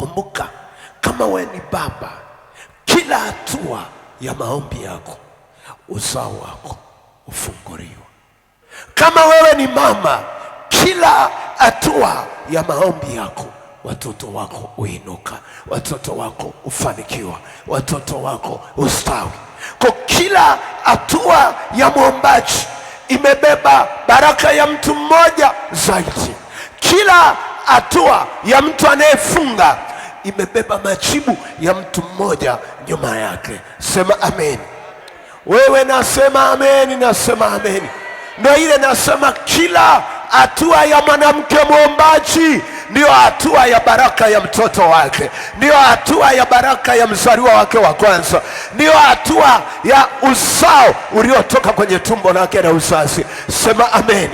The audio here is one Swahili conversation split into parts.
Kumbuka, kama we ni baba, kila hatua ya maombi yako uzao wako ufunguliwa. Kama wewe ni mama, kila hatua ya maombi yako watoto wako uinuka, watoto wako ufanikiwa, watoto wako ustawi. Kwa kila hatua ya mwombaji imebeba baraka ya mtu mmoja zaidi. Kila hatua ya mtu anayefunga imebeba majibu ya mtu mmoja nyuma yake. Sema amen. Wewe nasema amen, nasema amen. Ndio ile nasema kila hatua ya mwanamke mwombaji ndio hatua ya baraka ya mtoto wake, ndio hatua ya baraka ya mzaliwa wake wa kwanza, ndio hatua ya uzao uliotoka kwenye tumbo lake na uzazi. Sema amen.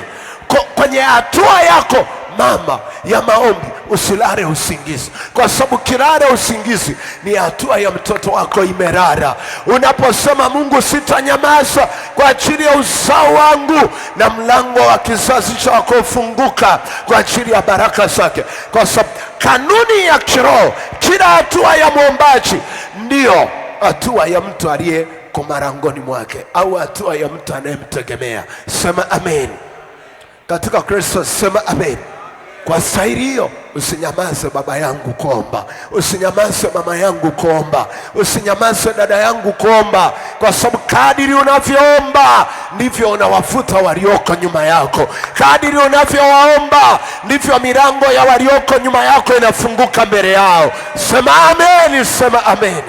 Kwenye hatua yako mama ya maombi usilale usingizi, kwa sababu kilale usingizi ni hatua ya mtoto wako imerara. Unaposema Mungu, sitanyamaza kwa ajili ya uzao wangu, na mlango wa kizazi chako ufunguka kwa ajili ya baraka zake. Kwa sababu kanuni ya kiroho, kila hatua ya mwombaji ndio hatua ya mtu aliye komarangoni mwake, au hatua ya mtu anayemtegemea. Sema amen katika Kristo. Sema amen. Kwa staili hiyo, usinyamaze baba yangu kuomba, usinyamaze mama yangu kuomba, usinyamaze dada yangu kuomba, kwa sababu kadiri unavyoomba ndivyo unawafuta walioko nyuma yako. Kadiri unavyowaomba ndivyo milango ya walioko nyuma yako inafunguka mbele yao. Sema amen, sema amen.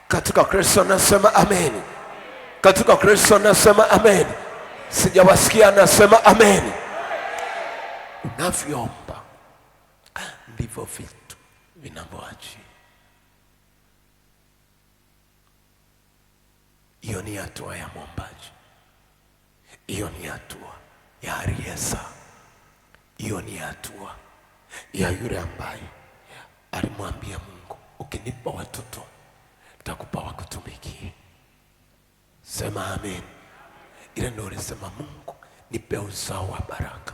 Katika Kristo nasema amen. Katika Kristo nasema amen. Sijawasikia, nasema amen. Unavyoomba ndivyo vitu vinavyoachia. Hiyo ni hatua ya mwombaji, hiyo ni hatua ya aliyezaa, hiyo ni hatua ya yule ambaye alimwambia Mungu, ukinipa watoto nitakupa wakutumikie. Sema amen. Ile ndio ulisema, Mungu nipe uzao wa baraka.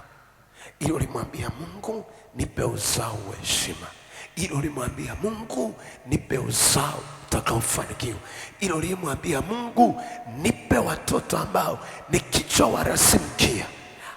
Ile ulimwambia Mungu nipe uzao wa heshima. Ile ulimwambia Mungu nipe uzao utakaofanikiwa. Ile ulimwambia Mungu nipe watoto ambao ni kichwa wala si mkia.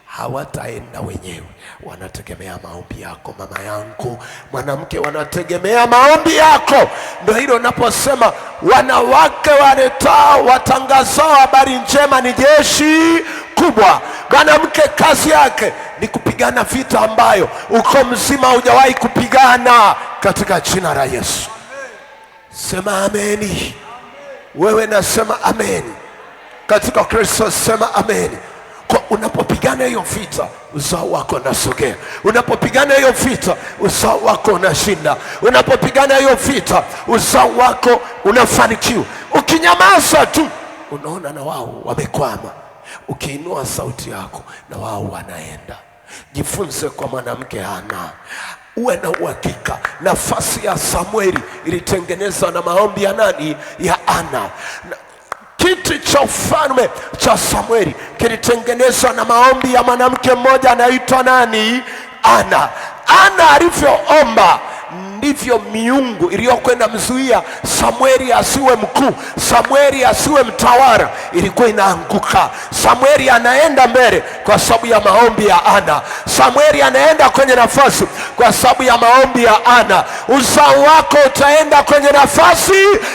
Hawataenda wenyewe, wanategemea maombi yako. Mama yangu mwanamke, wanategemea maombi yako. Ndio hilo unaposema wanawake waletao watangazao habari njema ni jeshi kubwa. Mwanamke kazi yake ni kupigana vita ambayo uko mzima hujawahi kupigana, katika jina la Yesu. Sema ameni. Wewe nasema ameni katika Kristo. Sema ameni. Kwa unapopigana hiyo vita, uzao wako unasogea. Unapopigana hiyo vita, uzao wako unashinda. Unapopigana hiyo vita, uzao wako unafanikiwa. Ukinyamaza tu, unaona na wao wamekwama. Ukiinua sauti yako, na wao wanaenda. Jifunze kwa mwanamke Hana. Uwe na uhakika nafasi ya Samueli ilitengenezwa na maombi ya nani? Ya Hana. Kiti cha ufalme cha Samueli kilitengenezwa na maombi ya mwanamke mmoja anaitwa nani? Hana. Hana alivyoomba ndivyo miungu iliyokwenda mzuia Samueli asiwe mkuu, Samueli asiwe mtawala, ilikuwa inaanguka. Samueli anaenda mbele kwa sababu ya maombi ya Hana. Samueli anaenda kwenye nafasi kwa sababu ya maombi ya Hana. Uzao wako utaenda kwenye nafasi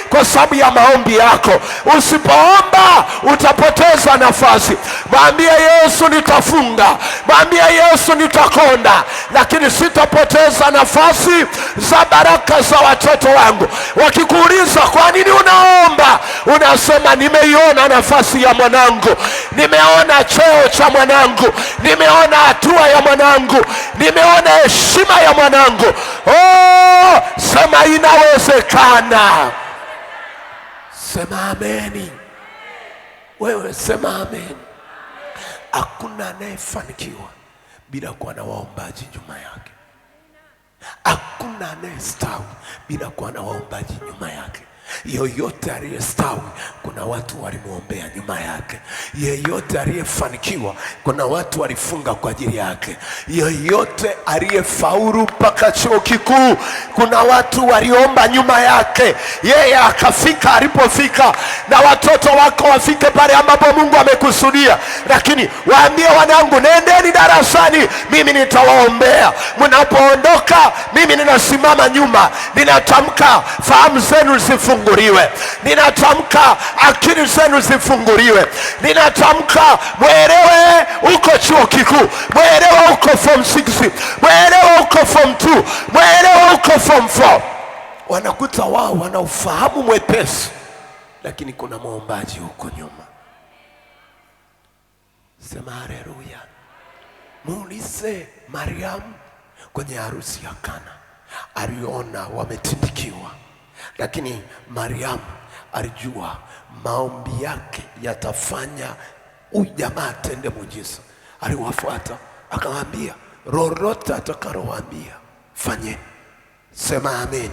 kwa sababu ya maombi yako. Usipoomba utapoteza nafasi. Mwambie Yesu, nitafunga. Mwambie Yesu, nitakonda, lakini sitapoteza nafasi za baraka za watoto wangu. Wakikuuliza kwa nini unaomba, unasema nimeiona nafasi ya mwanangu, nimeona cheo cha mwanangu, nimeona hatua ya mwanangu, nimeona heshima ya mwanangu. Oh, sema inawezekana. Sema ameni. Wewe sema ameni. Hakuna anayefanikiwa bila kuwa na waombaji nyuma yake. Hakuna anayestawi bila kuwa na waombaji nyuma yake. Yoyote aliyestawi, kuna watu walimwombea nyuma yake. Yeyote aliyefanikiwa, kuna watu walifunga kwa ajili yake. Yeyote aliyefaulu mpaka chuo kikuu, kuna watu waliomba nyuma yake, yeye akafika alipofika. Na watoto wako wafike pale ambapo Mungu amekusudia. Lakini waambie wanangu, nendeni darasani, mimi nitawaombea. Mnapoondoka, mimi ninasimama nyuma, ninatamka fahamu zenu zifunguliwe, ninatamka akili zenu zifunguliwe, ninatamka mwelewe uko chuo kikuu, mwelewe uko form 6, mwelewe uko form 2, mwelewe uko form 4. Wanakuta wao wana ufahamu mwepesi, lakini kuna muombaji huko nyuma. Sema haleluya. Muulize Mariamu kwenye harusi ya Kana, aliona wametindikiwa, lakini Mariamu alijua maombi yake yatafanya huyu jamaa atende muujiza. Aliwafuata akamwambia, lolote atakalowaambia fanye. Sema amen.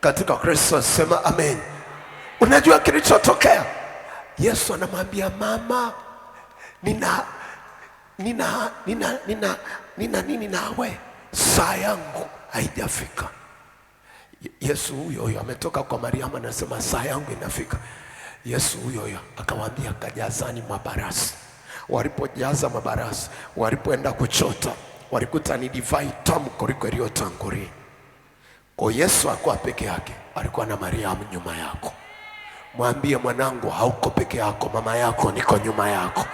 Katika Kristo sema amen. Unajua kilichotokea? Yesu anamwambia mama, nina nini nawe, saa yangu haijafika. Yesu huyo ametoka kwa Mariamu, anasema saa yangu inafika. Yesu huyo akamwambia, kajazani mabarasi. Walipojaza mabarasi, walipoenda kuchota, walikuta ni divai tamu kuliko iliyotangulia. Kwa Yesu hakuwa peke yake, alikuwa na Mariamu nyuma yako. Mwambie mwanangu, hauko peke yako, mama yako niko nyuma yako.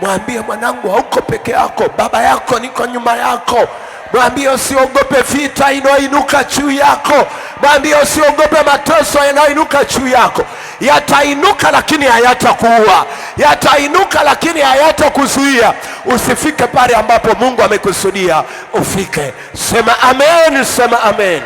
Mwambie mwanangu, hauko peke yako, baba yako niko nyuma yako. Mwambie usiogope vita inayoinuka juu yako. Mwambie usiogope mateso yanayoinuka juu yako. Yatainuka lakini hayatakuua, yatainuka lakini hayatakuzuia usifike pale ambapo Mungu amekusudia ufike. Sema amen, sema amen.